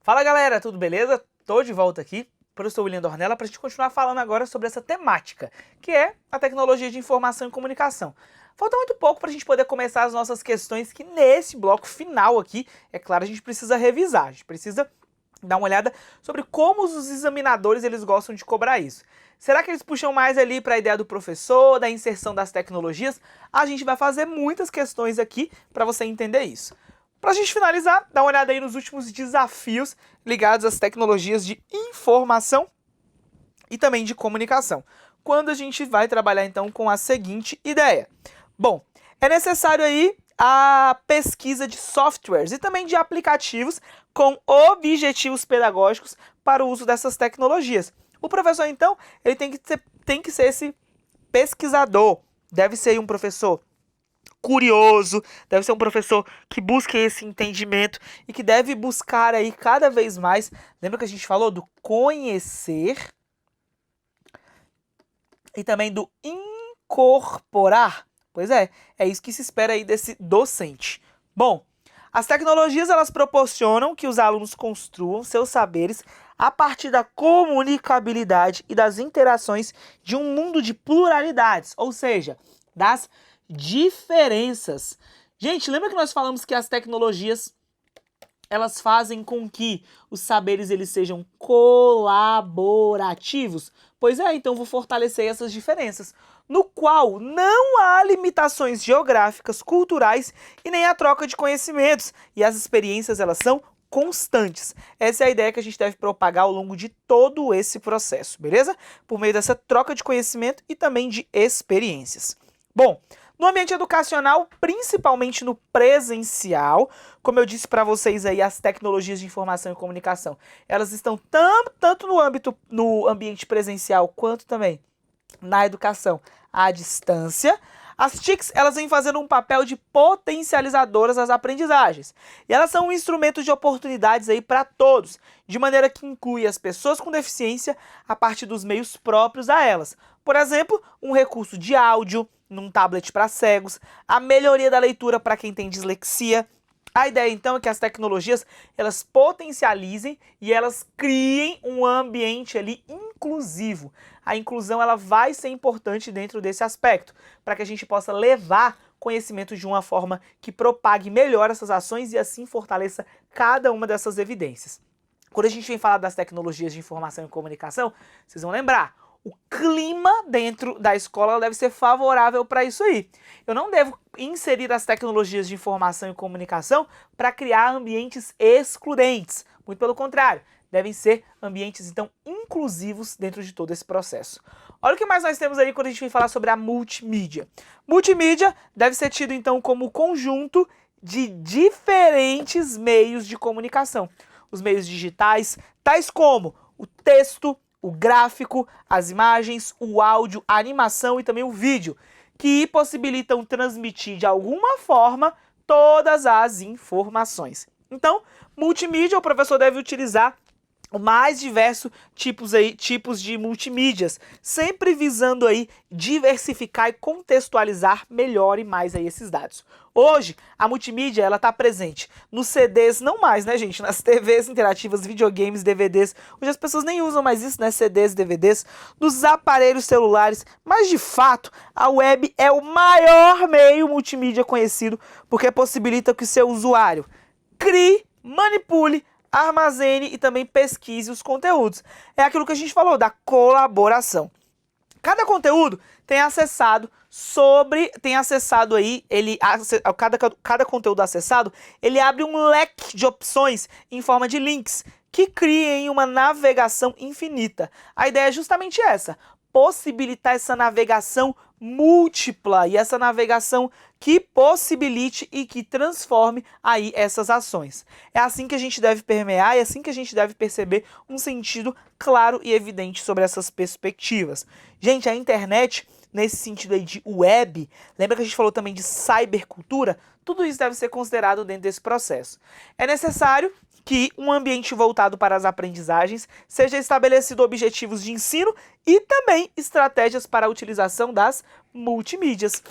Fala galera, tudo beleza? Tô de volta aqui, professor William Dornella, para a gente continuar falando agora sobre essa temática, que é a tecnologia de informação e comunicação. Falta muito pouco para a gente poder começar as nossas questões, que nesse bloco final aqui, é claro, a gente precisa revisar, a gente precisa dar uma olhada sobre como os examinadores eles gostam de cobrar isso. Será que eles puxam mais ali para a ideia do professor, da inserção das tecnologias? A gente vai fazer muitas questões aqui para você entender isso. Para a gente finalizar, dá uma olhada aí nos últimos desafios ligados às tecnologias de informação e também de comunicação, quando a gente vai trabalhar então com a seguinte ideia. Bom, é necessário aí a pesquisa de softwares e também de aplicativos com objetivos pedagógicos para o uso dessas tecnologias. O professor, então, ele tem que ser esse pesquisador, deve ser um professor curioso, deve ser um professor que busque esse entendimento e que deve buscar aí cada vez mais, lembra que a gente falou do conhecer e também do incorporar? Pois é isso que se espera aí desse docente. Bom, as tecnologias elas proporcionam que os alunos construam seus saberes a partir da comunicabilidade e das interações de um mundo de pluralidades, ou seja, das diferenças. Gente, lembra que nós falamos que as tecnologias elas fazem com que os saberes eles sejam colaborativos? Pois é, então vou fortalecer essas diferenças, no qual não há limitações geográficas, culturais e nem a troca de conhecimentos, e as experiências elas são constantes. Essa é a ideia que a gente deve propagar ao longo de todo esse processo, beleza? Por meio dessa troca de conhecimento e também de experiências. Bom, no ambiente educacional, principalmente no presencial, como eu disse para vocês aí, as tecnologias de informação e comunicação, elas estão tanto no ambiente presencial quanto também na educação à distância. As TICs, elas vêm fazendo um papel de potencializadoras das aprendizagens. E elas são um instrumento de oportunidades aí para todos, de maneira que inclui as pessoas com deficiência a partir dos meios próprios a elas. Por exemplo, um recurso de áudio num tablet para cegos, a melhoria da leitura para quem tem dislexia. A ideia, então, é que as tecnologias, elas potencializem e elas criem um ambiente ali inclusivo. A inclusão, ela vai ser importante dentro desse aspecto, para que a gente possa levar conhecimento de uma forma que propague melhor essas ações e assim fortaleça cada uma dessas evidências. Quando a gente vem falar das tecnologias de informação e comunicação, vocês vão lembrar, o clima dentro da escola deve ser favorável para isso aí. Eu não devo inserir as tecnologias de informação e comunicação para criar ambientes excludentes. Muito pelo contrário, devem ser ambientes, então, inclusivos dentro de todo esse processo. Olha o que mais nós temos aí quando a gente vem falar sobre a multimídia. Multimídia deve ser tido, então, como conjunto de diferentes meios de comunicação. Os meios digitais, tais como o texto, o gráfico, as imagens, o áudio, a animação e também o vídeo, que possibilitam transmitir de alguma forma todas as informações. Então, multimídia, o professor deve utilizar o mais diversos tipos de multimídias, sempre visando aí diversificar e contextualizar melhor e mais aí esses dados. Hoje, a multimídia, ela tá presente nos CDs, não mais, né, gente? Nas TVs interativas, videogames, DVDs. Hoje as pessoas nem usam mais isso, né? CDs, DVDs. Nos aparelhos celulares. Mas, de fato, a web é o maior meio multimídia conhecido, porque possibilita que o seu usuário crie, manipule, armazene e também pesquise os conteúdos. É aquilo que a gente falou, da colaboração. Cada conteúdo tem acessado aí, cada conteúdo acessado, ele abre um leque de opções em forma de links que criem uma navegação infinita. A ideia é justamente essa, possibilitar essa navegação múltipla e essa navegação que possibilite e que transforme aí essas ações. É assim que a gente deve permear, é assim que a gente deve perceber um sentido claro e evidente sobre essas perspectivas. Gente, a internet, nesse sentido aí de web, lembra que a gente falou também de cybercultura? Tudo isso deve ser considerado dentro desse processo. É necessário que um ambiente voltado para as aprendizagens seja estabelecido objetivos de ensino e também estratégias para a utilização das multimídias.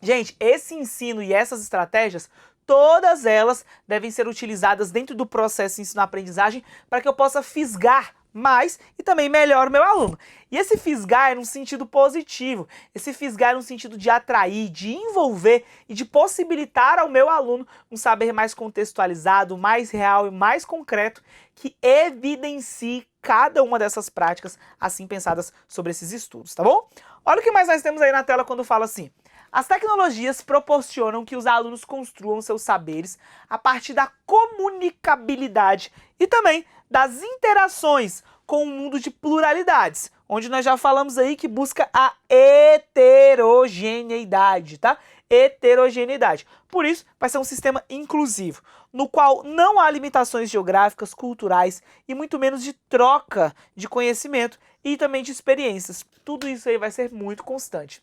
Gente, esse ensino e essas estratégias, todas elas devem ser utilizadas dentro do processo de ensino-aprendizagem para que eu possa fisgar mais e também melhor o meu aluno. E esse fisgar é num sentido positivo, esse fisgar é no sentido de atrair, de envolver e de possibilitar ao meu aluno um saber mais contextualizado, mais real e mais concreto, que evidencie cada uma dessas práticas assim pensadas sobre esses estudos, tá bom? Olha o que mais nós temos aí na tela quando fala assim: as tecnologias proporcionam que os alunos construam seus saberes a partir da comunicabilidade e também das interações com um mundo de pluralidades, onde nós já falamos aí que busca a heterogeneidade, tá? Heterogeneidade. Por isso, vai ser um sistema inclusivo, no qual não há limitações geográficas, culturais e muito menos de troca de conhecimento e também de experiências. Tudo isso aí vai ser muito constante.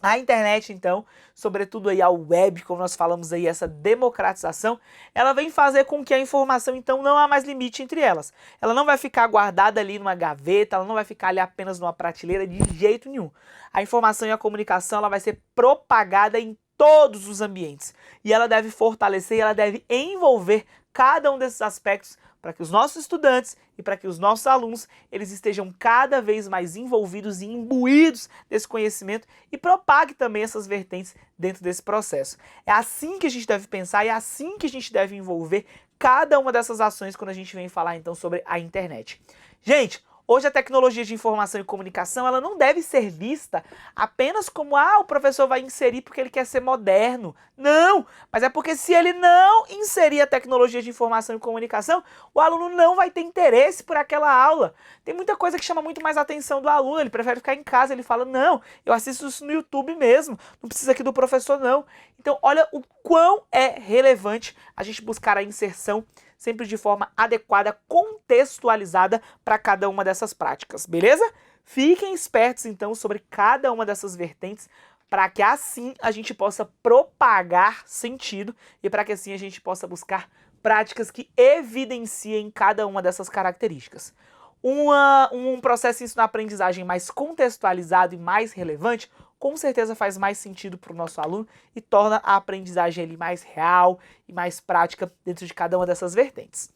A internet, então, sobretudo aí a web, como nós falamos aí, essa democratização, ela vem fazer com que a informação, então, não há mais limite entre elas. Ela não vai ficar guardada ali numa gaveta, ela não vai ficar ali apenas numa prateleira de jeito nenhum. A informação e a comunicação, ela vai ser propagada em todos os ambientes. E ela deve fortalecer, ela deve envolver cada um desses aspectos para que os nossos estudantes e para que os nossos alunos eles estejam cada vez mais envolvidos e imbuídos desse conhecimento e propague também essas vertentes dentro desse processo. É assim que a gente deve pensar e é assim que a gente deve envolver cada uma dessas ações quando a gente vem falar então sobre a internet. Gente, hoje a tecnologia de informação e comunicação ela não deve ser vista apenas como o professor vai inserir porque ele quer ser moderno. Não, mas é porque se ele não inserir a tecnologia de informação e comunicação, o aluno não vai ter interesse por aquela aula. Tem muita coisa que chama muito mais a atenção do aluno, ele prefere ficar em casa, ele fala, não, eu assisto isso no YouTube mesmo, não precisa aqui do professor não. Então olha o quão é relevante a gente buscar a inserção sempre de forma adequada, contextualizada para cada uma dessas práticas, beleza? Fiquem espertos então sobre cada uma dessas vertentes para que assim a gente possa propagar sentido e para que assim a gente possa buscar práticas que evidenciem cada uma dessas características. Um processo de ensino-aprendizagem mais contextualizado e mais relevante com certeza faz mais sentido para o nosso aluno e torna a aprendizagem ali mais real e mais prática dentro de cada uma dessas vertentes.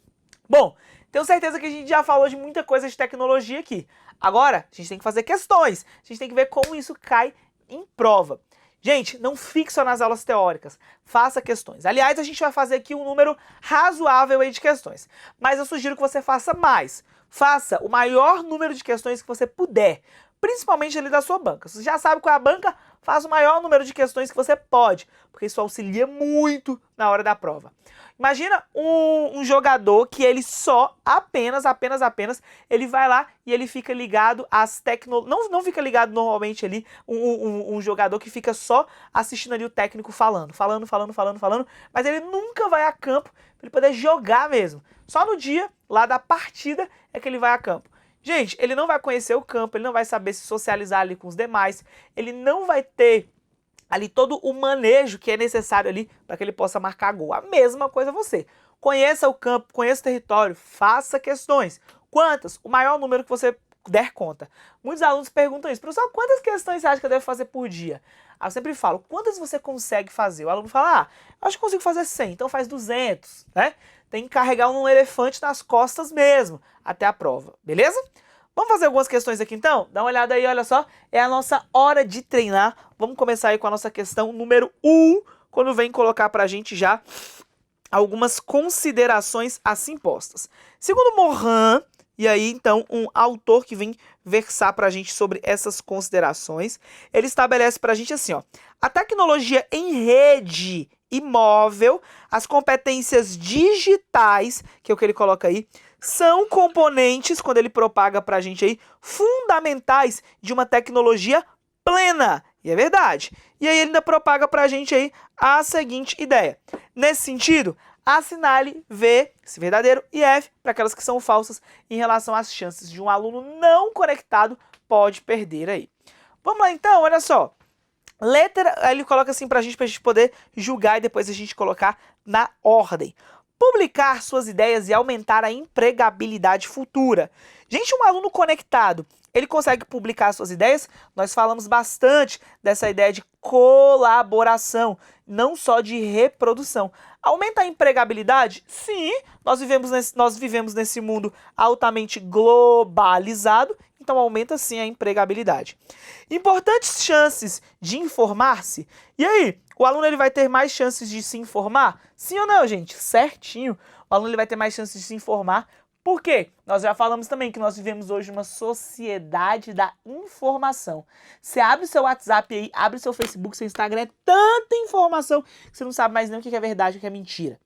Bom, tenho certeza que a gente já falou de muita coisa de tecnologia aqui. Agora, a gente tem que fazer questões, a gente tem que ver como isso cai em prova. Gente, não fique só nas aulas teóricas, faça questões. Aliás, a gente vai fazer aqui um número razoável aí de questões, mas eu sugiro que você faça mais. Faça o maior número de questões que você puder, principalmente ali da sua banca. Se você já sabe qual é a banca, faça o maior número de questões que você pode, porque isso auxilia muito na hora da prova. Imagina um jogador que ele só, apenas, ele vai lá e ele fica ligado às tecnologias. Não fica ligado normalmente ali, um jogador que fica só assistindo ali o técnico falando, mas ele nunca vai a campo para ele poder jogar mesmo. Só no dia lá da partida é que ele vai a campo. Gente, ele não vai conhecer o campo, ele não vai saber se socializar ali com os demais, ele não vai ter ali todo o manejo que é necessário ali para que ele possa marcar gol. A mesma coisa você. Conheça o campo, conheça o território, faça questões. Quantas? O maior número que você der conta. Muitos alunos perguntam isso, professor, quantas questões você acha que eu devo fazer por dia? Aí eu sempre falo, quantas você consegue fazer? O aluno fala, eu acho que consigo fazer 100, então faz 200, né? Tem que carregar um elefante nas costas mesmo, até a prova, beleza? Vamos fazer algumas questões aqui então? Dá uma olhada aí, olha só, é a nossa hora de treinar. Vamos começar aí com a nossa questão número 1, quando vem colocar pra gente já algumas considerações assim postas. Segundo Morin, e aí então um autor que vem versar pra gente sobre essas considerações, ele estabelece pra gente assim, ó, a tecnologia em rede e móvel, as competências digitais, que é o que ele coloca aí, são componentes, quando ele propaga pra gente aí, fundamentais de uma tecnologia plena. E é verdade. E aí ele ainda propaga pra gente aí a seguinte ideia. Nesse sentido, assinale V, se verdadeiro, e F, para aquelas que são falsas, em relação às chances de um aluno não conectado pode perder aí. Vamos lá então, olha só. Letra, ele coloca assim pra gente poder julgar e depois a gente colocar na ordem. Publicar suas ideias e aumentar a empregabilidade futura. Gente, um aluno conectado ele consegue publicar suas ideias. Nós falamos bastante dessa ideia de colaboração, não só de reprodução. Aumenta a empregabilidade? Sim, nós vivemos nesse mundo altamente globalizado, então aumenta sim a empregabilidade. Importantes chances de informar-se. E aí, o aluno ele vai ter mais chances de se informar? Sim ou não, gente? Certinho. O aluno ele vai ter mais chances de se informar. Por quê? Nós já falamos também que nós vivemos hoje uma sociedade da informação. Você abre o seu WhatsApp aí, abre o seu Facebook, seu Instagram, é tanta informação que você não sabe mais nem o que é verdade e o que é mentira.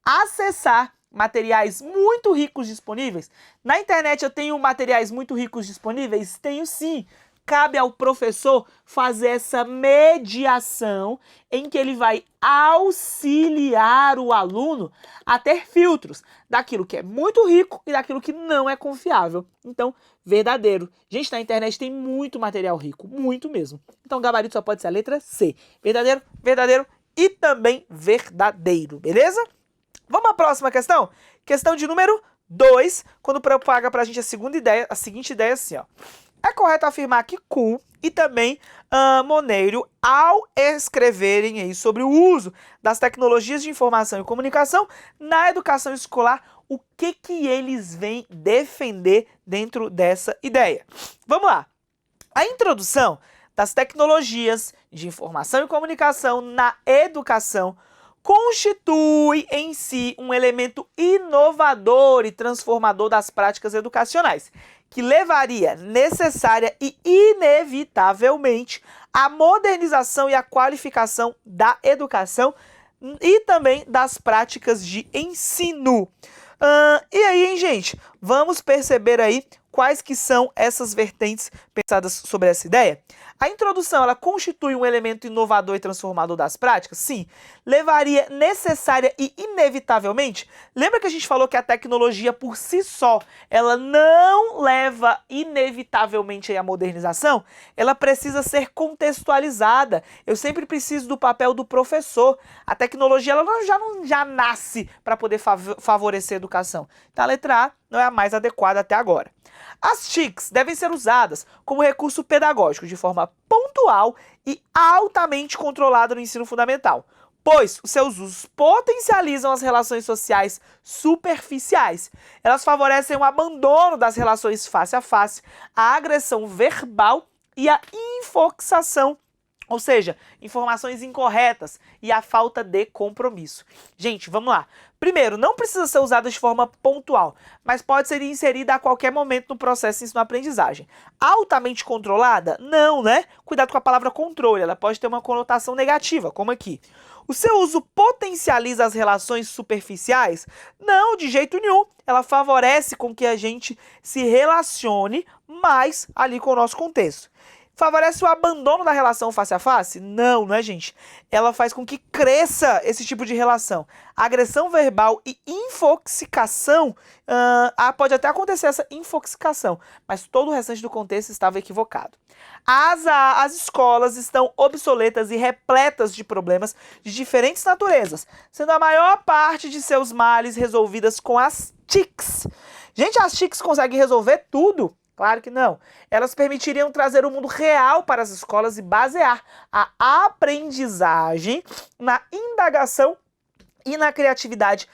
Acessar materiais muito ricos disponíveis. Na internet eu tenho materiais muito ricos disponíveis? Tenho sim. Cabe ao professor fazer essa mediação em que ele vai auxiliar o aluno a ter filtros daquilo que é muito rico e daquilo que não é confiável. Então, verdadeiro. Gente, na internet tem muito material rico, muito mesmo. Então, o gabarito só pode ser a letra C. Verdadeiro, verdadeiro e também verdadeiro, beleza? Vamos à próxima questão? Questão de número 2, quando propaga pra gente a seguinte ideia assim, ó. É correto afirmar que Kuhn e também Monteiro, ao escreverem aí sobre o uso das tecnologias de informação e comunicação na educação escolar, o que eles vêm defender dentro dessa ideia? Vamos lá. A introdução das tecnologias de informação e comunicação na educação constitui em si um elemento inovador e transformador das práticas educacionais, que levaria necessária e inevitavelmente à modernização e à qualificação da educação e também das práticas de ensino. E aí, hein, gente? Vamos perceber aí quais que são essas vertentes pensadas sobre essa ideia? A introdução, ela constitui um elemento inovador e transformador das práticas? Sim. Levaria necessária e inevitavelmente? Lembra que a gente falou que a tecnologia por si só, ela não leva inevitavelmente à modernização? Ela precisa ser contextualizada. Eu sempre preciso do papel do professor. A tecnologia, ela já nasce para poder favorecer a educação. Então a letra A não é a mais adequada até agora. As TICs devem ser usadas como recurso pedagógico de forma pontual e altamente controlada no ensino fundamental, pois os seus usos potencializam as relações sociais superficiais. Elas favorecem o abandono das relações face a face, a agressão verbal e a infoxicação, ou seja, informações incorretas e a falta de compromisso. Gente, vamos lá. Primeiro, não precisa ser usada de forma pontual, mas pode ser inserida a qualquer momento no processo de ensino-aprendizagem. Altamente controlada? Não, né? Cuidado com a palavra controle, ela pode ter uma conotação negativa, como aqui. O seu uso potencializa as relações superficiais? Não, de jeito nenhum. Ela favorece com que a gente se relacione mais ali com o nosso contexto. Favorece o abandono da relação face a face? Não, né, gente? Ela faz com que cresça esse tipo de relação. Agressão verbal e infoxicação, pode até acontecer essa infoxicação, mas todo o restante do contexto estava equivocado. As escolas estão obsoletas e repletas de problemas de diferentes naturezas, sendo a maior parte de seus males resolvidas com as TICs. Gente, as TICs conseguem resolver tudo? Claro que não. Elas permitiriam trazer o mundo real para as escolas e basear a aprendizagem na indagação e na criatividade,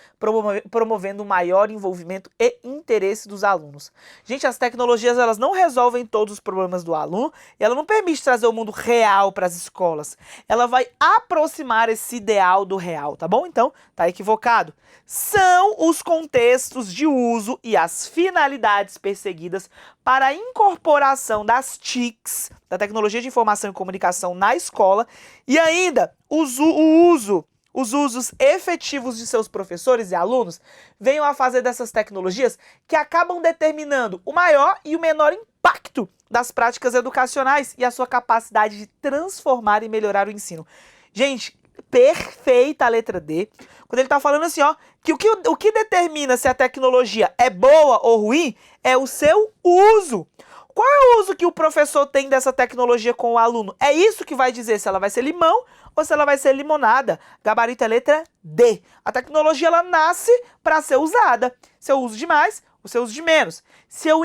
promovendo um maior envolvimento e interesse dos alunos. Gente, as tecnologias, elas não resolvem todos os problemas do aluno e ela não permite trazer o mundo real para as escolas. Ela vai aproximar esse ideal do real, tá bom? Então, tá equivocado. São os contextos de uso e as finalidades perseguidas para a incorporação das TICs, da tecnologia de informação e comunicação na escola, e ainda os usos efetivos de seus professores e alunos venham a fazer dessas tecnologias que acabam determinando o maior e o menor impacto das práticas educacionais e a sua capacidade de transformar e melhorar o ensino. Gente, perfeita a letra D, quando ele está falando assim, ó, que o que determina se a tecnologia é boa ou ruim é o seu uso. Qual é o uso que o professor tem dessa tecnologia com o aluno? É isso que vai dizer se ela vai ser limão ou se ela vai ser limonada. Gabarito é letra D. A tecnologia, ela nasce para ser usada. Se eu uso demais, o seu uso de menos. Se eu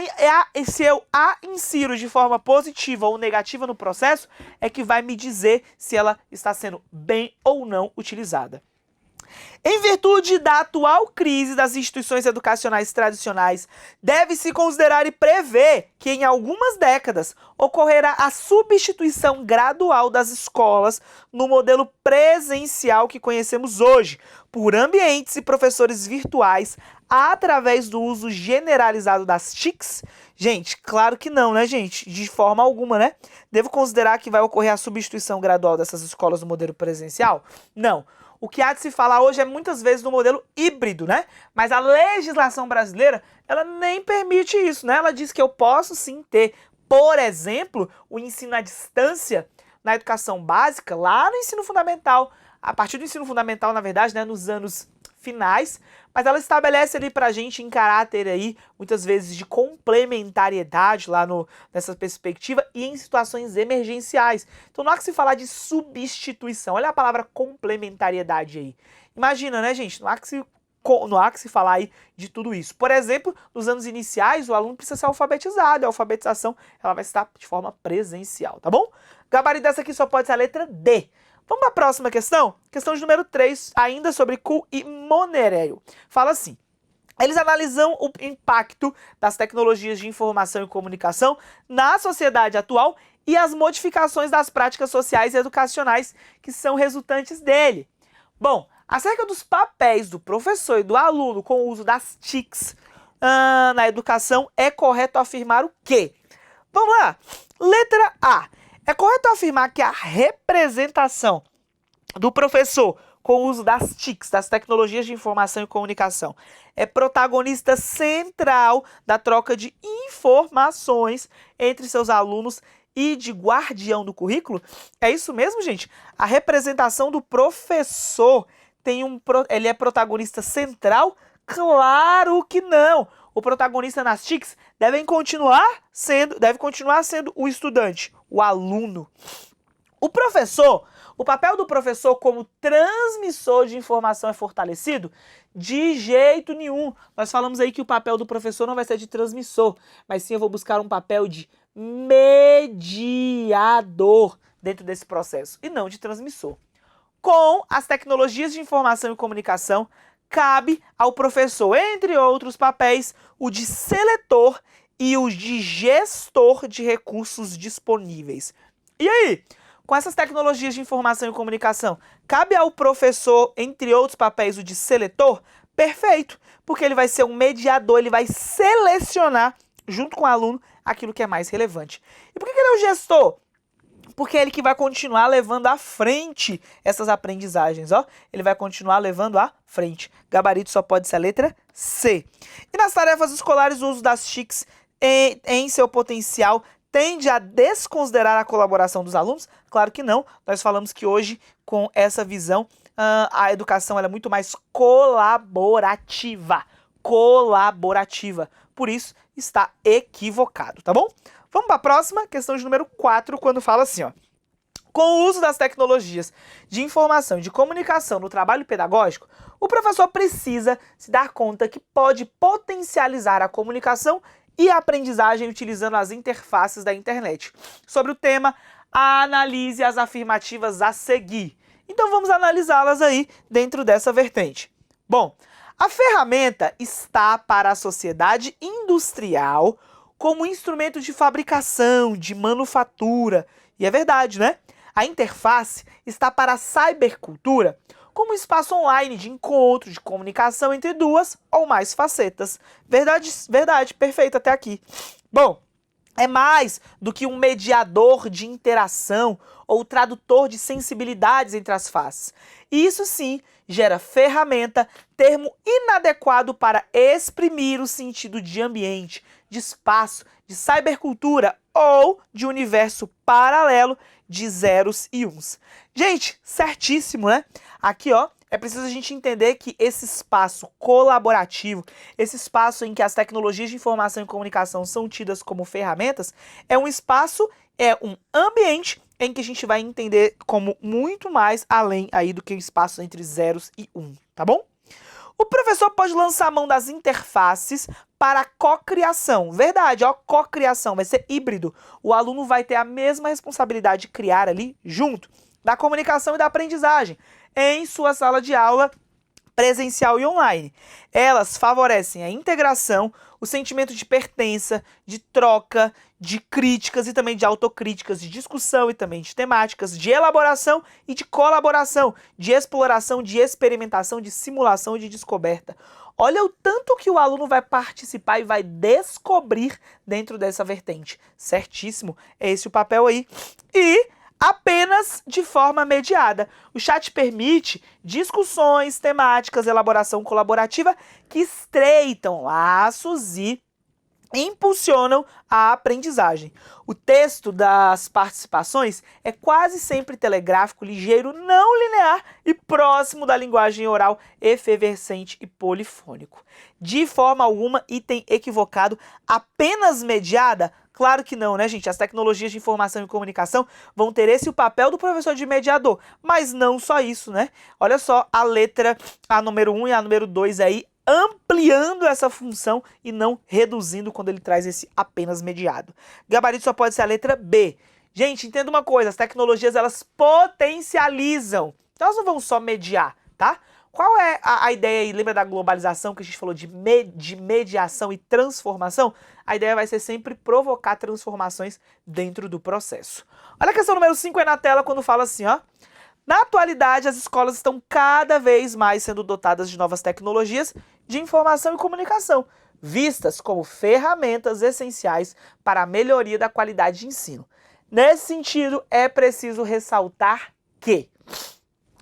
a insiro de forma positiva ou negativa no processo, é que vai me dizer se ela está sendo bem ou não utilizada. Em virtude da atual crise das instituições educacionais tradicionais, deve-se considerar e prever que em algumas décadas ocorrerá a substituição gradual das escolas no modelo presencial que conhecemos hoje, por ambientes e professores virtuais através do uso generalizado das TICs? Gente, claro que não, né, gente? De forma alguma, né? Devo considerar que vai ocorrer a substituição gradual dessas escolas no modelo presencial? Não. O que há de se falar hoje é muitas vezes do modelo híbrido, né? Mas a legislação brasileira, ela nem permite isso, né? Ela diz que eu posso sim ter, por exemplo, o ensino à distância na educação básica, lá no ensino fundamental, a partir do ensino fundamental, na verdade, né, nos anos finais, mas ela estabelece ali pra gente em caráter aí, muitas vezes de complementariedade lá nessa perspectiva e em situações emergenciais. Então não há que se falar de substituição, olha a palavra complementariedade aí. Imagina, né, gente, não há que se falar aí de tudo isso. Por exemplo, nos anos iniciais, o aluno precisa ser alfabetizado, a alfabetização ela vai estar de forma presencial, tá bom? Gabarito dessa aqui só pode ser a letra D. Vamos para a próxima questão? Questão de número 3, ainda sobre Kuhn e Monerio. Fala assim: eles analisam o impacto das tecnologias de informação e comunicação na sociedade atual e as modificações das práticas sociais e educacionais que são resultantes dele. Bom, acerca dos papéis do professor e do aluno com o uso das TICs na educação, é correto afirmar o quê? Vamos lá. Letra A. É correto afirmar que a representação do professor com o uso das TICs, das tecnologias de informação e comunicação, é protagonista central da troca de informações entre seus alunos e de guardião do currículo? É isso mesmo, gente? A representação do professor ele é protagonista central? Claro que não! O protagonista nas TICs deve continuar sendo o estudante, o aluno. O papel do professor como transmissor de informação é fortalecido? De jeito nenhum. Nós falamos aí que o papel do professor não vai ser de transmissor, mas sim eu vou buscar um papel de mediador dentro desse processo, e não de transmissor. Com as tecnologias de informação e comunicação, cabe ao professor, entre outros papéis, o de seletor e o de gestor de recursos disponíveis. E aí, com essas tecnologias de informação e comunicação, cabe ao professor, entre outros papéis, o de seletor? Perfeito, porque ele vai ser um mediador, ele vai selecionar, junto com o aluno, aquilo que é mais relevante. E por que ele é o gestor? Porque é ele que vai continuar levando à frente essas aprendizagens, ó. Ele vai continuar levando à frente. Gabarito só pode ser a letra C. E nas tarefas escolares, o uso das TICs em seu potencial tende a desconsiderar a colaboração dos alunos? Claro que não. Nós falamos que hoje, com essa visão, a educação ela é muito mais colaborativa. Por isso, está equivocado, tá bom? Vamos para a próxima, questão de número 4, quando fala assim, ó. Com o uso das tecnologias de informação e de comunicação no trabalho pedagógico, o professor precisa se dar conta que pode potencializar a comunicação e a aprendizagem utilizando as interfaces da internet. Sobre o tema, analise as afirmativas a seguir. Então vamos analisá-las aí dentro dessa vertente. Bom, a ferramenta está para a sociedade industrial como instrumento de fabricação, de manufatura. E é verdade, né? A interface está para a cybercultura como um espaço online de encontro, de comunicação entre duas ou mais facetas. Verdade, perfeito até aqui. Bom, é mais do que um mediador de interação ou tradutor de sensibilidades entre as faces. E isso sim gera ferramenta, termo inadequado para exprimir o sentido de ambiente, de espaço, de cybercultura ou de universo paralelo de zeros e uns. Gente, certíssimo, né? Aqui, ó, é preciso a gente entender que esse espaço colaborativo, esse espaço em que as tecnologias de informação e comunicação são tidas como ferramentas, é um espaço, é um ambiente em que a gente vai entender como muito mais além aí do que o espaço entre zeros e um, tá bom? O professor pode lançar a mão das interfaces para a cocriação. Verdade, ó, cocriação, vai ser híbrido. O aluno vai ter a mesma responsabilidade de criar ali junto, da comunicação e da aprendizagem, em sua sala de aula presencial e online. Elas favorecem a integração, o sentimento de pertença, de troca, de críticas e também de autocríticas, de discussão e também de temáticas, de elaboração e de colaboração, de exploração, de experimentação, de simulação e de descoberta. Olha o tanto que o aluno vai participar e vai descobrir dentro dessa vertente. Certíssimo, é esse o papel aí. E apenas de forma mediada. O chat permite discussões temáticas, elaboração colaborativa que estreitam laços e impulsionam a aprendizagem. O texto das participações é quase sempre telegráfico, ligeiro, não linear e próximo da linguagem oral, efervescente e polifônico. De forma alguma, item equivocado, apenas mediada. Claro que não, né, gente? As tecnologias de informação e comunicação vão ter esse o papel do professor de mediador, mas não só isso, né? Olha só a letra, a número 1 e a número 2 aí, ampliando essa função e não reduzindo quando ele traz esse apenas mediado. Gabarito só pode ser a letra B. Gente, entenda uma coisa, as tecnologias, elas potencializam. Então, elas não vão só mediar, tá? Qual é a ideia aí? Lembra da globalização que a gente falou de mediação e transformação? A ideia vai ser sempre provocar transformações dentro do processo. Olha a questão número 5 aí na tela quando fala assim, ó. Na atualidade, as escolas estão cada vez mais sendo dotadas de novas tecnologias de informação e comunicação, vistas como ferramentas essenciais para a melhoria da qualidade de ensino. Nesse sentido, é preciso ressaltar que...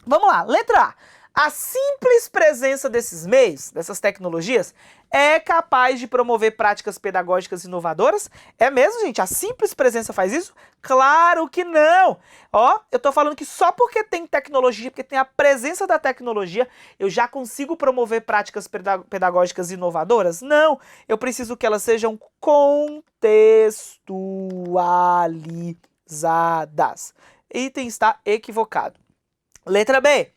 Vamos lá, letra A. A simples presença desses meios, dessas tecnologias, é capaz de promover práticas pedagógicas inovadoras? É mesmo, gente? A simples presença faz isso? Claro que não! Ó, eu tô falando que só porque tem tecnologia, porque tem a presença da tecnologia, eu já consigo promover práticas pedagógicas inovadoras? Não! Eu preciso que elas sejam contextualizadas. Item está equivocado. Letra B.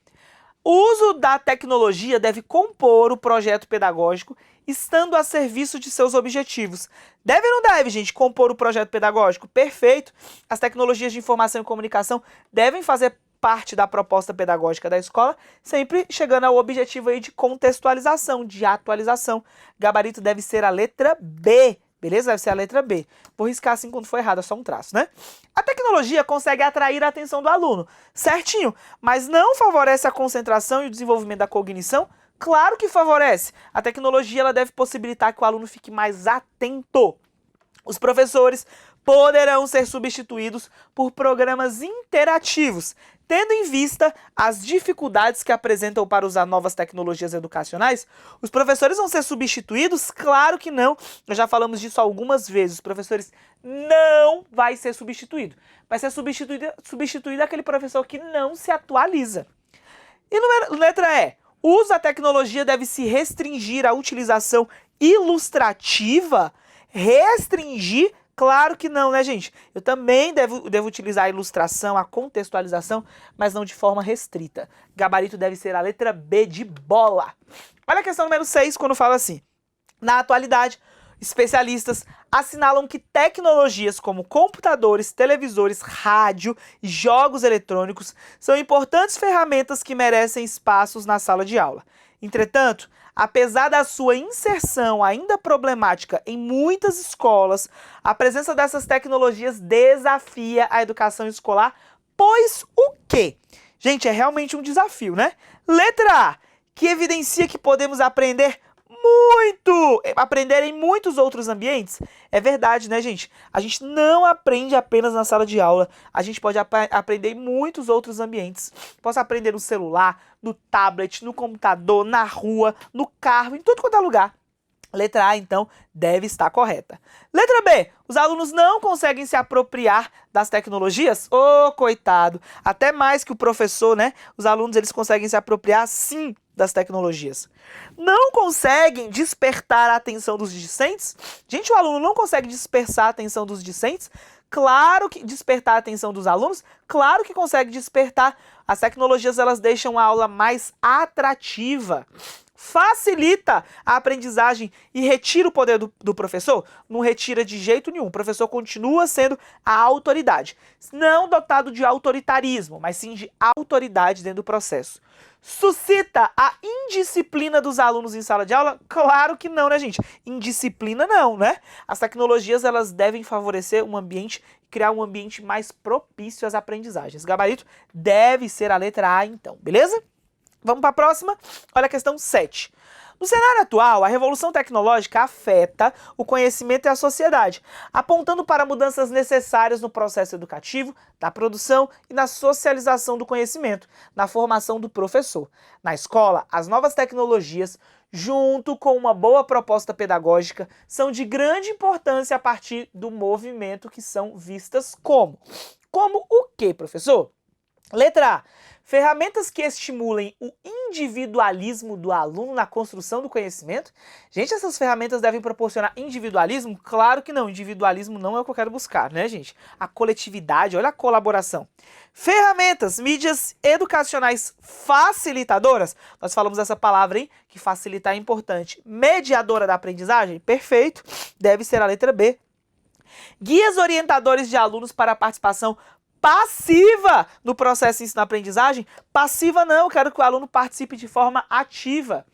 O uso da tecnologia deve compor o projeto pedagógico, estando a serviço de seus objetivos. Deve ou não deve, gente, compor o projeto pedagógico? Perfeito! As tecnologias de informação e comunicação devem fazer parte da proposta pedagógica da escola, sempre chegando ao objetivo aí de contextualização, de atualização. Gabarito deve ser a letra B. Beleza? Deve ser a letra B. Vou riscar assim quando for errado, é só um traço, né? A tecnologia consegue atrair a atenção do aluno, certinho, mas não favorece a concentração e o desenvolvimento da cognição? Claro que favorece. A tecnologia ela deve possibilitar que o aluno fique mais atento. Os professores poderão ser substituídos por programas interativos, tendo em vista as dificuldades que apresentam para usar novas tecnologias educacionais. Os professores vão ser substituídos? Claro que não. Nós já falamos disso algumas vezes. Os professores não vai ser substituído. Vai ser substituído aquele professor que não se atualiza. E letra E. O uso da tecnologia deve se restringir à utilização ilustrativa? Restringir? Claro que não, né, gente? Eu também devo utilizar a ilustração, a contextualização, mas não de forma restrita. Gabarito deve ser a letra B de bola. Olha a questão número 6, quando fala assim. Na atualidade, especialistas assinalam que tecnologias como computadores, televisores, rádio e jogos eletrônicos são importantes ferramentas que merecem espaços na sala de aula. Entretanto, apesar da sua inserção ainda problemática em muitas escolas, a presença dessas tecnologias desafia a educação escolar, pois o quê? Gente, é realmente um desafio, né? Letra A, que evidencia que podemos aprender em muitos outros ambientes. É verdade, né, gente? A gente não aprende apenas na sala de aula, a gente pode aprender em muitos outros ambientes. Posso aprender no celular, no tablet, no computador, na rua, no carro, em tudo quanto é lugar. Letra A, então, deve estar correta. Letra B. Os alunos não conseguem se apropriar das tecnologias? Ô, coitado! Até mais que o professor, né? Os alunos, eles conseguem se apropriar, sim, das tecnologias. Não conseguem despertar a atenção dos discentes? Gente, o aluno não consegue dispersar a atenção dos discentes? Claro que despertar a atenção dos alunos? Claro que consegue despertar. As tecnologias, elas deixam a aula mais atrativa. facilita a aprendizagem e retira o poder do professor? Não retira de jeito nenhum. O professor continua sendo a autoridade. Não dotado de autoritarismo, mas sim de autoridade dentro do processo. Suscita a indisciplina dos alunos em sala de aula? Claro que não, né, gente? Indisciplina não, né? As tecnologias, elas devem favorecer um ambiente, criar um ambiente mais propício às aprendizagens. Gabarito deve ser a letra A, então, beleza? Vamos para a próxima? Olha a questão 7. No cenário atual, a revolução tecnológica afeta o conhecimento e a sociedade, apontando para mudanças necessárias no processo educativo, na produção e na socialização do conhecimento, na formação do professor. Na escola, as novas tecnologias, junto com uma boa proposta pedagógica, são de grande importância a partir do movimento que são vistas como. Como o quê, professor? Letra A. Ferramentas que estimulem o individualismo do aluno na construção do conhecimento. Gente, essas ferramentas devem proporcionar individualismo? Claro que não. Individualismo não é o que eu quero buscar, né, gente? A coletividade, olha a colaboração. Ferramentas, mídias educacionais facilitadoras. Nós falamos dessa palavra, hein? Que facilitar é importante. Mediadora da aprendizagem? Perfeito. Deve ser a letra B. Guias orientadores de alunos para a participação passiva no processo de ensino-aprendizagem? Passiva não, eu quero que o aluno participe de forma ativa.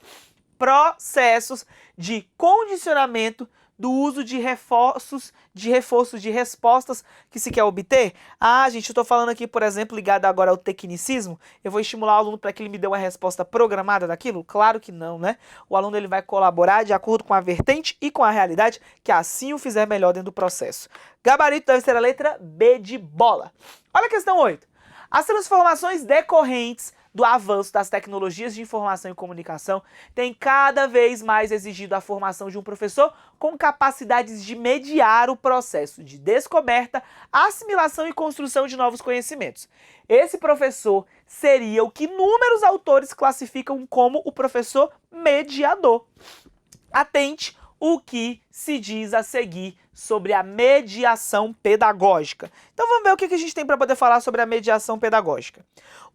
Processos de condicionamento do uso de reforços de respostas que se quer obter. Ah, gente, eu estou falando aqui, por exemplo, ligado agora ao tecnicismo, eu vou estimular o aluno para que ele me dê uma resposta programada daquilo? Claro que não, né? O aluno ele vai colaborar de acordo com a vertente e com a realidade que assim o fizer melhor dentro do processo. Gabarito deve ser a letra B de bola. Olha a questão 8. As transformações decorrentes do avanço das tecnologias de informação e comunicação têm cada vez mais exigido a formação de um professor com capacidades de mediar o processo de descoberta, assimilação e construção de novos conhecimentos. Esse professor seria o que inúmeros autores classificam como o professor mediador. Atente o que se diz a seguir sobre a mediação pedagógica. Então vamos ver o que a gente tem para poder falar sobre a mediação pedagógica.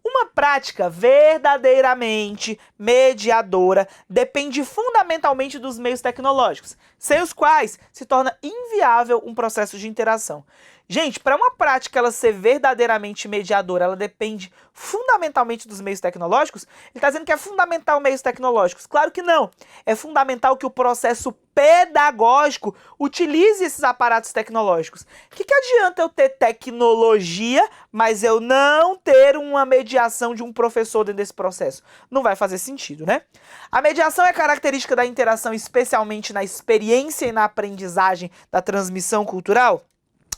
Uma prática verdadeiramente mediadora depende fundamentalmente dos meios tecnológicos, sem os quais se torna inviável um processo de interação. Gente, para uma prática ela ser verdadeiramente mediadora, ela depende fundamentalmente dos meios tecnológicos? Ele está dizendo que é fundamental meios tecnológicos? Claro que não. É fundamental que o processo pedagógico utilize esses aparatos tecnológicos. O que adianta eu ter tecnologia, mas eu não ter uma mediação de um professor dentro desse processo? Não vai fazer sentido, né? A mediação é característica da interação, especialmente na experiência e na aprendizagem da transmissão cultural?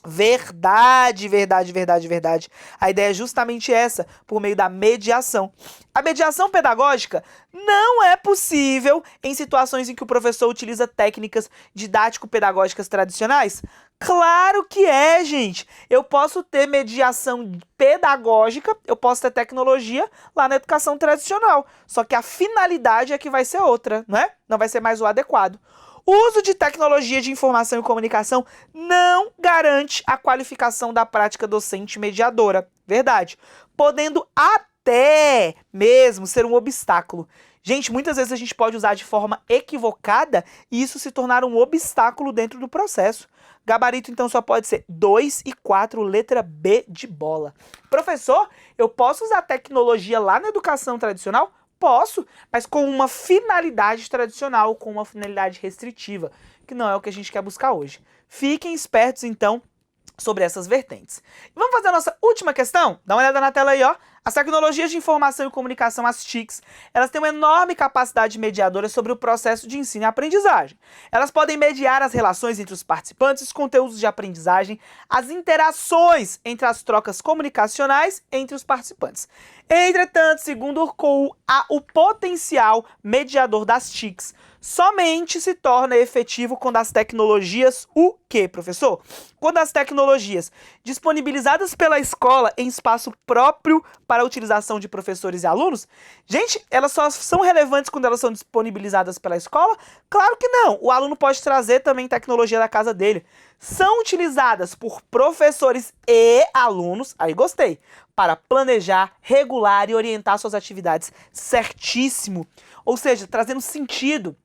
Verdade, verdade, verdade, verdade. A ideia é justamente essa, por meio da mediação. A mediação pedagógica não é possível em situações em que o professor utiliza técnicas didático-pedagógicas tradicionais? Claro que é, gente. Eu posso ter mediação pedagógica, eu posso ter tecnologia lá na educação tradicional. Só que a finalidade é que vai ser outra, não é? Não vai ser mais o adequado. O uso de tecnologia de informação e comunicação não garante a qualificação da prática docente mediadora. Verdade. Podendo até mesmo ser um obstáculo. Gente, muitas vezes a gente pode usar de forma equivocada e isso se tornar um obstáculo dentro do processo. Gabarito, então, só pode ser 2 e 4, letra B de bola. Professor, eu posso usar tecnologia lá na educação tradicional? Posso, mas com uma finalidade tradicional, com uma finalidade restritiva, que não é o que a gente quer buscar hoje. Fiquem espertos, então, sobre essas vertentes. Vamos fazer a nossa última questão? Dá uma olhada na tela aí, ó. As tecnologias de informação e comunicação, as TICs, elas têm uma enorme capacidade mediadora sobre o processo de ensino e aprendizagem. Elas podem mediar as relações entre os participantes, os conteúdos de aprendizagem, as interações entre as trocas comunicacionais entre os participantes. Entretanto, segundo Orkou, o potencial mediador das TICs somente se torna efetivo quando as tecnologias, o quê, professor? Quando as tecnologias disponibilizadas pela escola em espaço próprio para a utilização de professores e alunos, gente, elas só são relevantes quando elas são disponibilizadas pela escola? Claro que não. O aluno pode trazer também tecnologia da casa dele. São utilizadas por professores e alunos, aí gostei, para planejar, regular e orientar suas atividades. Certíssimo! Ou seja, trazendo sentido.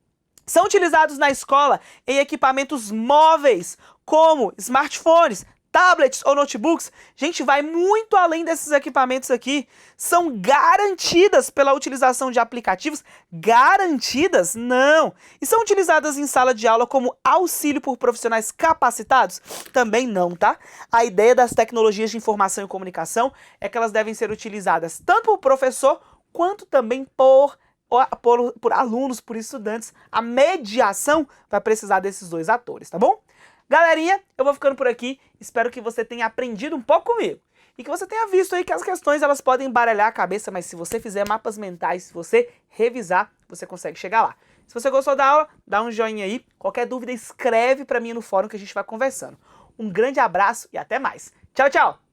São utilizados na escola em equipamentos móveis, como smartphones, tablets ou notebooks. Gente, vai muito além desses equipamentos aqui. São garantidas pela utilização de aplicativos. Garantidas? Não. E são utilizadas em sala de aula como auxílio por profissionais capacitados? Também não, tá? A ideia das tecnologias de informação e comunicação é que elas devem ser utilizadas tanto por professor quanto também por alunos, por estudantes. A mediação vai precisar desses dois atores, tá bom? Galerinha, eu vou ficando por aqui. Espero que você tenha aprendido um pouco comigo. E que você tenha visto aí que as questões elas podem baralhar a cabeça, mas se você fizer mapas mentais, se você revisar, você consegue chegar lá. Se você gostou da aula, dá um joinha aí. Qualquer dúvida, escreve pra mim no fórum que a gente vai conversando. Um grande abraço e até mais. Tchau, tchau!